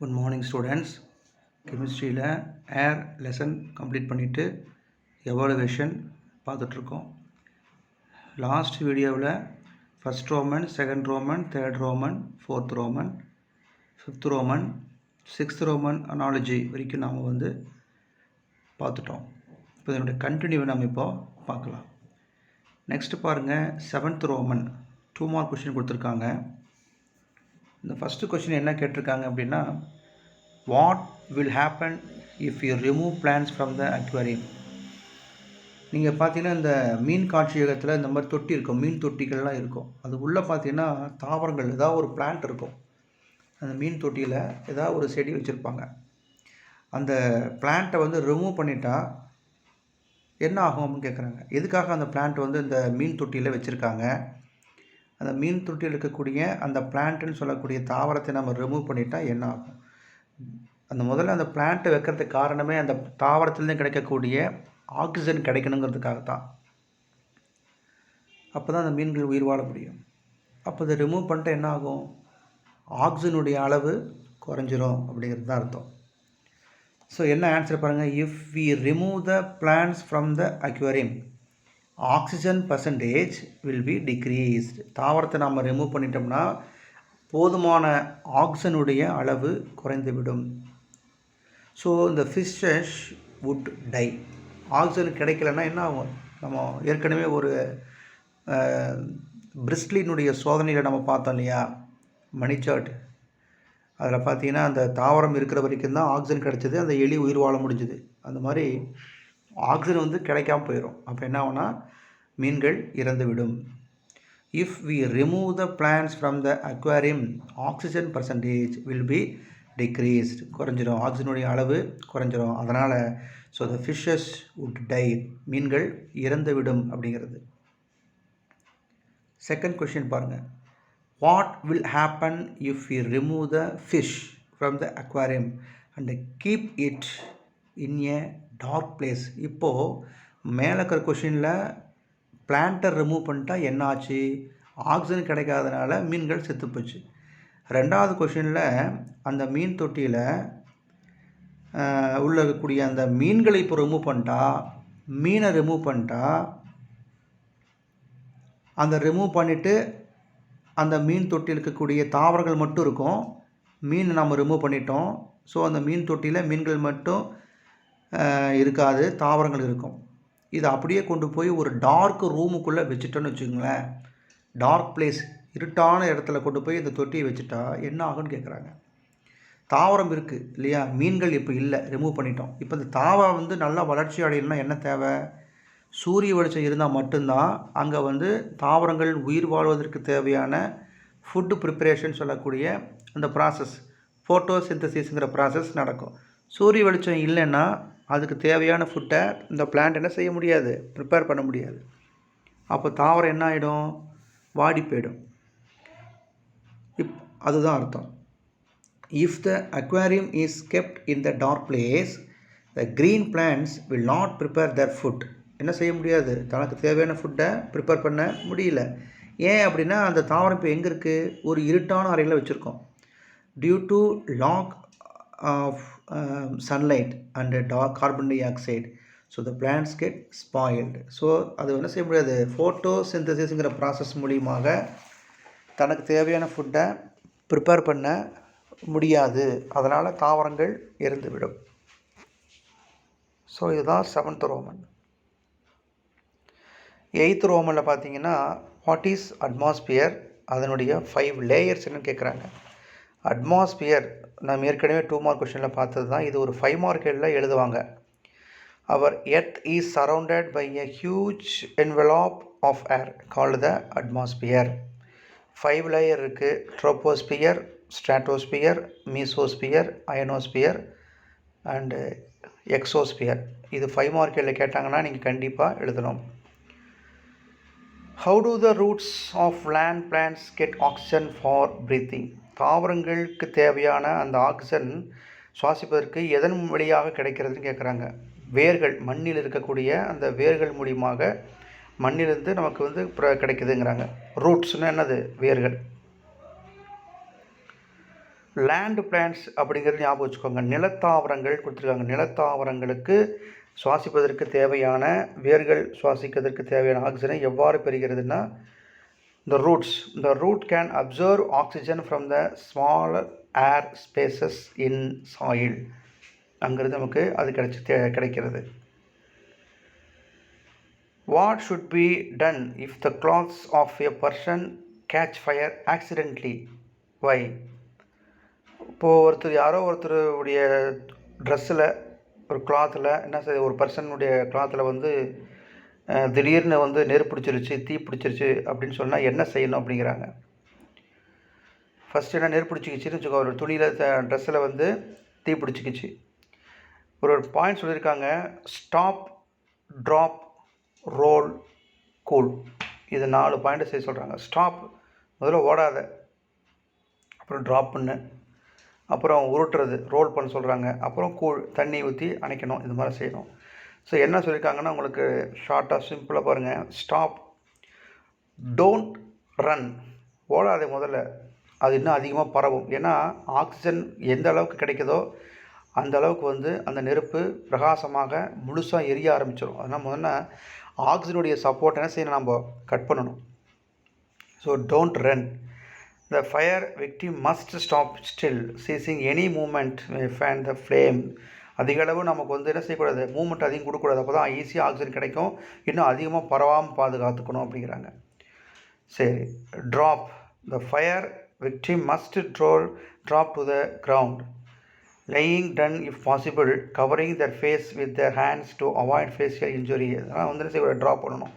Good morning students. கெமிஸ்ட்ரியில் ஏர் lesson complete பண்ணிவிட்டு evaluation பார்த்துட்ருக்கோம். Last வீடியோவில் first Roman, second Roman, third Roman, fourth Roman, fifth Roman, sixth Roman analogy வரைக்கும் நாம் பார்த்துட்டோம். இப்போ இதனுடைய கண்டினியூவை நம்ம இப்போது பார்க்கலாம். நெக்ஸ்ட் பாருங்கள், செவன்த் ரோமன் 2 மார்க் கொஷின் கொடுத்துருக்காங்க. இந்த ஃபஸ்ட்டு கொஷின் என்ன கேட்டிருக்காங்க அப்படின்னா, what will happen if you remove plants from the aquarium. நீங்கள் பார்த்தீங்கன்னா இந்த மீன் காட்சியகத்தில் இந்த மாதிரி தொட்டி இருக்கும், மீன் தொட்டிகள்லாம் இருக்கும். அது உள்ளே பார்த்தீங்கன்னா தாவரங்கள் ஏதாவது ஒரு பிளான்ட் இருக்கும். அந்த மீன் தொட்டியில் ஏதாவது ஒரு செடி வச்சுருப்பாங்க. அந்த பிளான்ட்டை ரிமூவ் பண்ணிட்டா என்ன ஆகும் அப்படின்னு கேட்குறாங்க. எதுக்காக அந்த பிளான்ட் இந்த மீன் தொட்டியில் வச்சுருக்காங்க? அந்த மீன் தொட்டியில் இருக்கக்கூடிய அந்த பிளான்ட்டுன்னு சொல்லக்கூடிய தாவரத்தை நம்ம ரிமூவ் பண்ணிட்டா என்ன ஆகும்? முதல்ல அந்த பிளான்ட்டை வைக்கிறதுக்கு காரணமே அந்த தாவரத்துலேருந்து கிடைக்கக்கூடிய ஆக்சிஜன் கிடைக்கணுங்கிறதுக்காக தான். அப்போ தான் அந்த மீன்கள் உயிர் வாழ முடியும். அப்போ இதை ரிமூவ் பண்ணிட்டு என்ன ஆகும்? ஆக்சிஜனுடைய அளவு குறைஞ்சிரும் அப்படிங்கிறது தான் அர்த்தம். ஸோ என்ன ஆன்சர் பாருங்கள். If we remove the plants from the aquarium, oxygen percentage will be decreased. தாவரத்தை நாம் ரிமூவ் பண்ணிட்டோம்னா போதுமான ஆக்சிஜனுடைய அளவு குறைந்துவிடும். ஸோ இந்த ஃபிஷ்ஷஸ் வுட் டை. ஆக்சிஜன் கிடைக்கலன்னா என்ன ஆகும்? நம்ம ஏற்கனவே ஒரு பிரிஸ்லினுடைய சோதனையில் நம்ம பார்த்தோம் இல்லையா, மணிச்சாட். அதில் பார்த்தீங்கன்னா அந்த தாவரம் இருக்கிற வரைக்கும் தான் ஆக்சிஜன் கிடைச்சது, அந்த எலி உயிர் வாழ முடிஞ்சுது. அந்த மாதிரி ஆக்சிஜன் கிடைக்காம போயிடும். அப்போ என்ன ஆகும்னா மீன்கள் இறந்துவிடும். If we remove the plants from the aquarium, oxygen percentage will be decreased. குறைஞ்சிரும், ஆக்சிஜனுடைய அளவு குறைஞ்சிரும். அதனால் so the fishes would die, மீன்கள் இறந்துவிடும் அப்படிங்கிறது. செகண்ட் கொஷின் பாருங்கள். What will happen if we remove the fish from the aquarium and keep it in a dark place. இப்போது மேலே இருக்கிற கொஷினில் பிளான்ட்டை ரிமூவ் பண்ணிட்டா என்ன ஆச்சு? ஆக்சிஜன் கிடைக்காதனால மீன்கள் செத்து போச்சு. ரெண்டாவது கொஷினில் அந்த மீன் தொட்டியில் உள்ள இருக்கக்கூடிய அந்த மீன்களை இப்போ ரிமூவ் பண்ணிட்டா, மீனை ரிமூவ் பண்ணிட்டா, அந்த ரிமூவ் பண்ணிவிட்டு அந்த மீன் தொட்டியில் இருக்கக்கூடிய தாவரங்கள் மட்டும் இருக்கும். மீன் நம்ம ரிமூவ் பண்ணிட்டோம். ஸோ அந்த மீன் தொட்டியில் மீன்கள் மட்டும் இருக்காது, தாவரங்கள் இருக்கும். இதை அப்படியே கொண்டு போய் ஒரு டார்க் ரூமுக்குள்ளே வச்சுட்டோன்னு வச்சுக்கோங்களேன். டார்க் பிளேஸ், இருட்டான இடத்துல கொண்டு போய் இந்த தொட்டியை வச்சுட்டா என்ன ஆகுன்னு கேட்குறாங்க. தாவரம் இருக்குது இல்லையா, மீன்கள் இப்போ இல்லை, ரிமூவ் பண்ணிட்டோம். இப்போ இந்த தாவரம் நல்லா வளர்ச்சி அடையணும்னா என்ன தேவை? சூரிய வெளிச்சம் இருந்தால் மட்டும்தான் அங்கே தாவரங்கள் உயிர் வாழ்வதற்கு தேவையான ஃபுட்டு ப்ரிப்பரேஷன் சொல்லக்கூடிய அந்த ப்ராசஸ், ஃபோட்டோசிந்தசிஸ்ங்கிற ப்ராசஸ் நடக்கும். சூரிய வெளிச்சம் இல்லைன்னா அதுக்கு தேவையான ஃபுட்டை இந்த பிளான்ட் என்ன செய்ய முடியாது, ப்ரிப்பேர் பண்ண முடியாது. அப்போ தாவரம் என்ன ஆகிடும்? வாடி போயிடும். அதுதான் அர்த்தம். If the aquarium is kept in the dark place, the green plants will not prepare their food. என்ன செய்ய முடியாது? தனக்கு தேவையான ஃபுட்டை ப்ரிப்பேர் பண்ண முடியல. ஏன் அப்படின்னா அந்த தாவரம் இப்போ எங்கே இருக்குது? ஒரு இருட்டான அறையில் வச்சுருக்கோம். Due to lack of sunlight and carbon dioxide, so the plants get spoiled. So அது என்ன செய்ய முடியாது? ஃபோட்டோசிந்தசிஸ்ங்கிற ப்ராசஸ் மூலியமாக தனக்கு தேவையான ஃபுட்டை ப்ரிப்பேர் பண்ண முடியாது. அதனால் தாவரங்கள் இறந்துவிடும். ஸோ இதுதான் 7th ரோமன். 8th ரோமனில் பார்த்தீங்கன்னா வாட் இஸ் அட்மாஸ்பியர், அதனுடைய 5 லேயர்ஸ் என்னன்னு கேட்குறாங்க. அட்மாஸ்பியர் நம்ம ஏற்கனவே 2 மார்க் கொஷனில் பார்த்தது தான். இது ஒரு 5 மார்க்கில் எழுதுவாங்க. அவர் earth is surrounded by a huge envelope of air called the atmosphere. 5 layer இருக்குது. Troposphere, stratosphere, mesosphere, ionosphere and exosphere. இது 5 மார்க்கில் கேட்டாங்கன்னா நீங்கள் கண்டிப்பாக எழுதணும். How do the roots of land plants get oxygen for breathing? தாவரங்களுக்கு தேவையான அந்த ஆக்சிஜன் சுவாசிப்பதற்கு எதன் வழியாக கிடைக்கிறதுன்னு கேட்குறாங்க. வேர்கள், மண்ணில் இருக்கக்கூடிய அந்த வேர்கள் மூலியமாக மண்ணிலிருந்து நமக்கு கிடைக்குதுங்கிறாங்க. ரூட்ஸ்னால் என்னது? வேர்கள். லேண்ட் பிளான்ட்ஸ் அப்படிங்கிறது ஞாபகம் வச்சுக்கோங்க. நிலத்தாவரங்கள் கொடுத்துருக்காங்க. நிலத்தாவரங்களுக்கு சுவாசிப்பதற்கு தேவையான வேர்கள் சுவாசிப்பதற்கு தேவையான ஆக்சிஜனை எவ்வாறு பெறுகிறதுனா, the root can absorb oxygen from the smaller air spaces in soil. அங்கிறது நமக்கு அது கிடைக்கிறது. What should be done if the clothes of a person catch fire accidentally? Why? இப்போது யாரோ ஒருத்தருடைய ட்ரெஸ்ஸில் ஒரு கிளாத்தில் என்ன செய்ய, ஒரு பர்சனுடைய கிளாத்தில் வந்து திடீர்னு வந்து நெருப்பு பிடிச்சிருச்சு, தீ பிடிச்சிருச்சு அப்படின்னு சொன்னால் என்ன செய்யணும் அப்படிங்கிறாங்க. ஃபஸ்ட்டு என்ன, நெருப்பு பிடிச்சிக்கிச்சின்னு வச்சுக்கோ, ஒரு துணியில் ட்ரெஸ்ஸில் வந்து தீ பிடிச்சிக்கிச்சு. ஒரு பாயிண்ட் சொல்லியிருக்காங்க, ஸ்டாப், ட்ராப், ரோல், கூல். இது 4 பாயிண்ட்டு செய்ய சொல்கிறாங்க. ஸ்டாப், முதல்ல ஓடாத, அப்புறம் ட்ராப் பண்ணு, அப்புறம் உருட்டுறது, ரோல் பண்ண சொல்கிறாங்க, அப்புறம் கூல், தண்ணி ஊற்றி அணைக்கணும். இது மாதிரி செய்யணும். ஸோ என்ன சொல்லியிருக்காங்கன்னா உங்களுக்கு ஷார்ட்டாக சிம்பிளாக பாருங்கள். ஸ்டாப், டோன்ட் ரன், ஓடாதே முதல்ல, அது இன்னும் அதிகமாக பரவும். ஏன்னா ஆக்சிஜன் எந்த அளவுக்கு கிடைக்குதோ அந்த அளவுக்கு வந்து அந்த நெருப்பு பிரகாசமாக முழுசாக எரிய ஆரம்பிச்சிடும். அதனால் முதல்ல ஆக்சிஜனுடைய சப்போர்ட் என்ன செய்யணும், நம்ம கட் பண்ணணும். So don't run. The fire victim must stop still, ceasing any movement may fan the flame. அதிகளவு நமக்கு வந்து என்ன செய்யக்கூடாது, மூமெண்ட் அதிகம் கொடுக்கக்கூடாது. அப்போ தான் ஈஸியாக ஆக்சிஜன் கிடைக்கும், இன்னும் அதிகமாக பரவாமல் பாதுகாத்துக்கணும் அப்படிங்கிறாங்க. சரி, drop. The fire victim must drop to the ground, laying down if possible, covering their face with their hands to avoid facial injury. அதெல்லாம் வந்து என்ன செய்யக்கூடாது, ட்ராப் பண்ணணும்.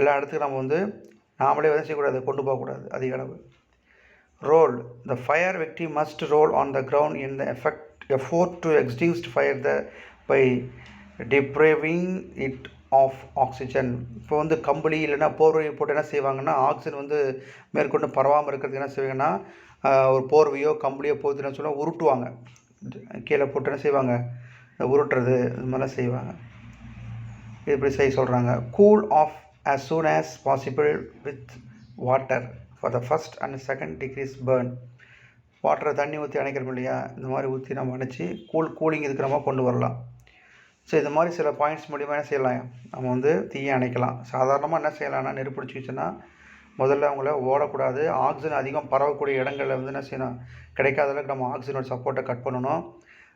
எல்லா இடத்துக்கும் நம்ம வந்து நாமளே வந்து செய்யக்கூடாது, கொண்டு போகக்கூடாது அதிக அளவு. Roll. The fire victim must roll on the ground in the effort to extinguish fire by depriving it of oxygen. இப்போ வந்து கம்பளி இல்லைன்னா போர்வையை போட்டு என்ன செய்வாங்கன்னா, ஆக்சிஜன் வந்து மேற்கொண்டு பரவாமல் இருக்கிறதுக்கு என்ன செய்வாங்கன்னா, ஒரு போர்வையோ கம்பளியோ போட்டுன்னு சொல்ல உருட்டுவாங்க, கீழே போட்டு என்ன செய்வாங்க, உருட்டுறது, இது மாதிரிலாம் செய்வாங்க. இது இப்படி செய்ய சொல்கிறாங்க. Cool off as soon as possible with water for the first and second degrees burn. வாட்டரை தண்ணி ஊற்றி அணைக்கிறோம் இல்லையா, இந்த மாதிரி ஊற்றி நம்ம அணைச்சி கூலிங் இருக்கிற மாதிரி கொண்டு வரலாம். ஸோ இது மாதிரி சில பாயிண்ட்ஸ் மூலிமா என்ன செய்யலாம், நம்ம வந்து தீயை அணைக்கலாம். சாதாரணமாக என்ன செய்யலாம்னா, நெருப்பு பிடிச்சிச்சுன்னா முதல்ல அவங்கள ஓடக்கூடாது. ஆக்சிஜன் அதிகம் பரவக்கூடிய இடங்களில் வந்து என்ன செய்யணும், கிடைக்காத அளவுக்கு நம்ம ஆக்சிஜனோட சப்போர்ட்டை கட் பண்ணணும்.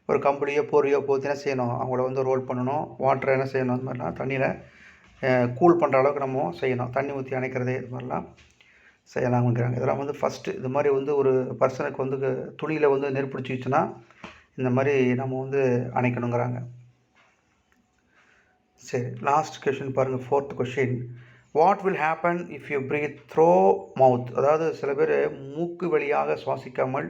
ஒரு கம்பளியோ போர்வையோ போற்றி என்ன செய்யணும், அவங்கள வந்து ரோல் பண்ணணும். வாட்டரை என்ன செய்யணும், அந்த மாதிரிலாம் தண்ணியில் கூல் பண்ணுற அளவுக்கு நம்ம செய்யணும். தண்ணி ஊற்றி அணைக்கிறது, இது மாதிரிலாம் செய்யலாம்ங்கிறாங்க. இதெல்லாம் வந்து ஃபஸ்ட்டு இது மாதிரி வந்து ஒரு பர்சனுக்கு வந்து துணியில் வந்து நெருப்பு பிடிச்சிச்சுன்னா இந்த மாதிரி நம்ம வந்து அணைக்கணுங்கிறாங்க. சரி, லாஸ்ட் கொஷின் பாருங்கள், 4th question. What will happen if you breathe through mouth? அதாவது சில பேர் மூக்கு வழியாக சுவாசிக்காமல்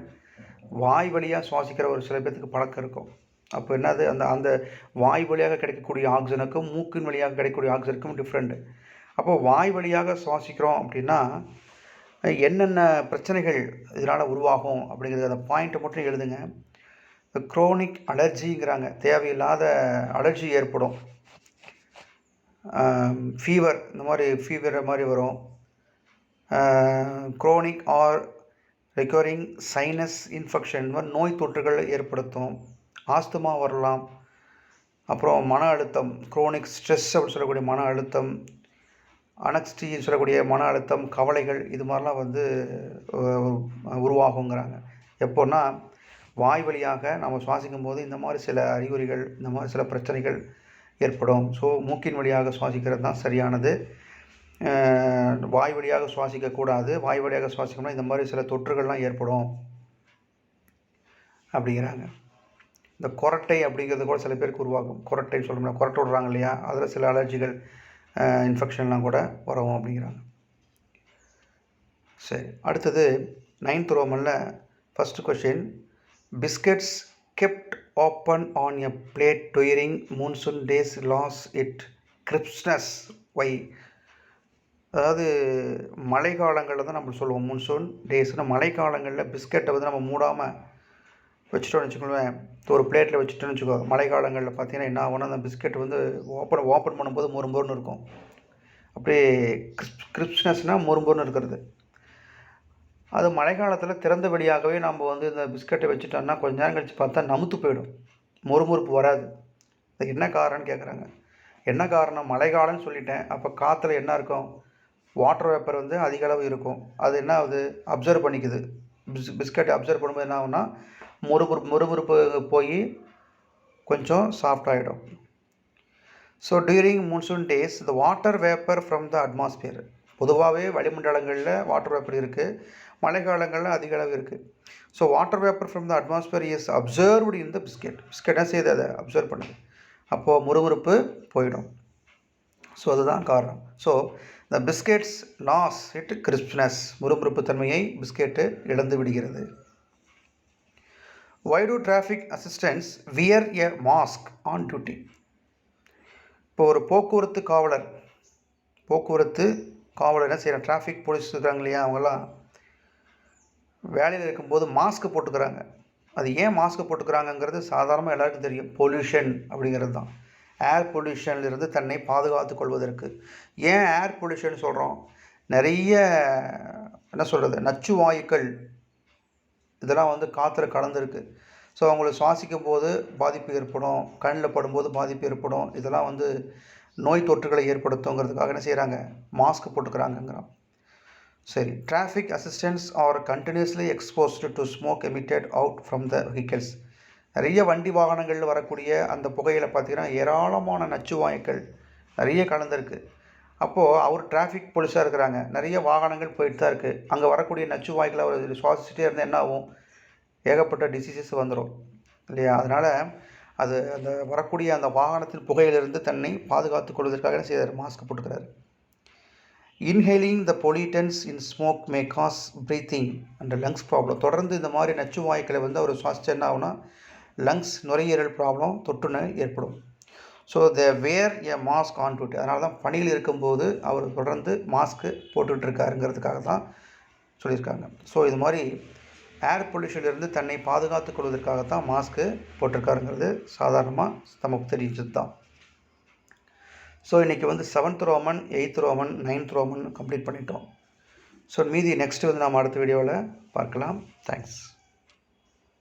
வாய் வழியாக சுவாசிக்கிற ஒரு சில பேர்த்துக்கு பழக்கம் இருக்கும். அப்போ என்னது, அந்த வாய் வழியாக கிடைக்கக்கூடிய ஆக்சிஜனுக்கும் மூக்கின் வழியாக கிடைக்கக்கூடிய ஆக்சிஜனுக்கும் டிஃப்ரெண்ட்டு. அப்போ வாய் வழியாக சுவாசிக்கிறோம் அப்படின்னா என்னென்ன பிரச்சனைகள் இதனால் உருவாகும் அப்படிங்கிறது அந்த பாயிண்ட்டை மட்டும் எழுதுங்க. குரோனிக் அலர்ஜிங்கிறாங்க, தேவையில்லாத அலர்ஜி ஏற்படும். ஃபீவர், இந்த மாதிரி ஃபீவர் மாதிரி வரும். Chronic or recurring sinus infection, இந்த மாதிரி நோய் தொற்றுகள் ஏற்படுத்தும். ஆஸ்துமா வரலாம். அப்புறம் மன அழுத்தம், குரோனிக் ஸ்ட்ரெஸ் அப்படின்னு சொல்லக்கூடிய மன அழுத்தம், அனக்ஸ்டின்னு சொல்லக்கூடிய மன அழுத்தம், கவலைகள், இது மாதிரிலாம் வந்து உருவாகுங்கிறாங்க. எப்போன்னா வாய் வழியாக நம்ம சுவாசிக்கும் போது இந்த மாதிரி சில அறிகுறிகள், இந்த மாதிரி சில பிரச்சனைகள் ஏற்படும். ஸோ மூக்கின் வழியாக சுவாசிக்கிறது தான் சரியானது. வாய் வழியாக சுவாசிக்கக்கூடாது. வாய் வழியாக சுவாசிக்கணும்னா இந்த மாதிரி சில தொற்றுகள்லாம் ஏற்படும் அப்படிங்கிறாங்க. இந்த கொரட்டை அப்படிங்கிறது கூட சில பேருக்கு உருவாகும். கொரட்டைன்னு சொல்லணும்னா கொரட்டை விடுறாங்க இல்லையா, அதில் சில அலர்ஜிகள், இன்ஃபெக்ஷன்லாம் கூட வரும் அப்படிங்கிறாங்க. சரி, அடுத்தது 9th ரோமனில் first question. Biscuits kept open on a plate during monsoon days lose its crispness why? அதாவது மழை காலங்களில் தான் நம்ம சொல்லுவோம் மூன்சூன் டேஸ்னால். மழை காலங்களில் பிஸ்கெட்டை வந்து நம்ம மூடாமல் வச்சுட்டோன்னு வச்சுக்கோங்களேன், ஒரு பிளேட்டில் வச்சுட்டோன்னு வச்சுக்கோ. மழை காலங்களில் பார்த்தீங்கன்னா என்ன ஆகும்னா, அந்த பிஸ்கெட் வந்து ஓப்பன் பண்ணும்போது மொறுமொறுன்னு இருக்கும். அப்படியே கிரிப்ஸ்னஸ்னால் மொறுமொறுன்னு இருக்கிறது. அது மழை காலத்தில் திறந்த வெளியாகவே நம்ம வந்து இந்த பிஸ்கட்டை வச்சுட்டோம்னா கொஞ்ச நேரம் கழித்து பார்த்தா நமுத்து போயிடும், மொறுமொறுப்பு வராது. அது என்ன காரணம்னு கேட்குறாங்க. என்ன காரணம்? மழை காலம்னு சொல்லிட்டேன். அப்போ காற்றுல என்ன இருக்கும்? வாட்டர் வேப்பர் வந்து அதிக அளவு இருக்கும். அது என்ன ஆகுது? அப்சர்வ் பண்ணிக்குது. பிஸ்கட்டை அப்சர்வ் பண்ணும்போது என்ன ஆகும்னா மொறுமொறுப்பு போய் கொஞ்சம் சாஃப்ட் ஆகிடும். So during monsoon days the water vapour from the atmosphere, பொதுவாகவே வளிமண்டலங்களில் வாட்டர் வேப்பர் இருக்குது, மழை காலங்களில் அதிக அளவு இருக்குது. So water vapour from the atmosphere is observed in the biscuit என்ன செய்யுது? அதை அப்சர்வ் பண்ணுது. அப்போது முறுமுறுப்பு போயிடும். ஸோ அதுதான் காரணம். So the biscuits lose its crispness, முறுமுறுப்பு தன்மையை பிஸ்கெட்டு இழந்து விடுகிறது. Why do traffic assistants wear a mask on duty? இப்போ ஒரு போக்குவரத்து காவலர் என்ன செய்கிறாங்க? டிராஃபிக் போலீஸ் இருக்காங்க இல்லையா, அவங்கெல்லாம் வேலையில் இருக்கும்போது மாஸ்க் போட்டுக்கிறாங்க. அது ஏன் மாஸ்க் போட்டுக்கிறாங்கங்கிறது சாதாரணமாக எல்லாருக்கும் தெரியும். பொல்யூஷன் அப்படிங்கிறது தான். ஏர் பொல்யூஷன்லேருந்து தன்னை பாதுகாத்து கொள்வதற்கு. ஏன் ஏர் பொல்யூஷன் சொல்கிறோம்? நிறைய என்ன சொல்கிறது, நச்சு வாயுக்கள் இதெல்லாம் வந்து காற்றுல கலந்துருக்கு. ஸோ அவங்களுக்கு சுவாசிக்கும் போது பாதிப்பு ஏற்படும், கண்ணில் படும்போது பாதிப்பு ஏற்படும். இதெல்லாம் வந்து நோய் தொற்றுகளை ஏற்படுத்துங்கிறதுக்காக என்ன செய்கிறாங்க? மாஸ்க் போட்டுக்கிறாங்கங்கிறோம். சரி, traffic assistance R continuously exposed to smoke emitted out from the vehicles. நிறைய வண்டி வாகனங்களில் வரக்கூடிய அந்த புகையில் பார்த்திங்கன்னா ஏராளமான நச்சு வாயுக்கள் நிறைய கலந்துருக்கு. அப்போது அவர் டிராஃபிக் போலீஸாக இருக்கிறாங்க, நிறைய வாகனங்கள் போயிட்டு தான் இருக்குது. அங்கே வரக்கூடிய நச்சு வாயுக்களை அவர் சுவாசிச்சுட்டே இருந்தால் என்ன ஆகும்? ஏகப்பட்ட டிசீசஸ் வந்துடும் இல்லையா? அதனால் அது அந்த வரக்கூடிய அந்த வாகனத்தின் புகையிலிருந்து தன்னை பாதுகாத்து கொள்வதற்காக என்ன செய்கிறார்? மாஸ்க் போட்டுக்கிறாரு. Inhaling the pollutants in smoke may cause breathing and lungs problem. தொடர்ந்து இந்த மாதிரி நச்சு வாயுக்களை வந்து அவர் சுவாசிச்சு என்ன ஆகுனா லங்ஸ், நுரையீரல் ப்ராப்ளம், தொற்று நோய் ஏற்படும். So they wear a mask on duty. அதனால தான் பணியில் இருக்கும்போது அவர் தொடர்ந்து மாஸ்க்கு போட்டுட்ருக்காருங்கிறதுக்காக தான் சொல்லியிருக்காங்க. ஸோ இது மாதிரி ஏர் பொல்யூஷன்லேருந்து தன்னை பாதுகாத்து கொள்வதற்காகத்தான் மாஸ்க்கு போட்டிருக்காருங்கிறது சாதாரணமாக நமக்கு தெரிஞ்சது தான். ஸோ இன்றைக்கி வந்து 7th Roman, 8th Roman, 9th Roman complete பண்ணிட்டோம். ஸோ மீதி நெக்ஸ்ட்டு வந்து நாம் அடுத்த வீடியோவில் பார்க்கலாம். தேங்க்ஸ்.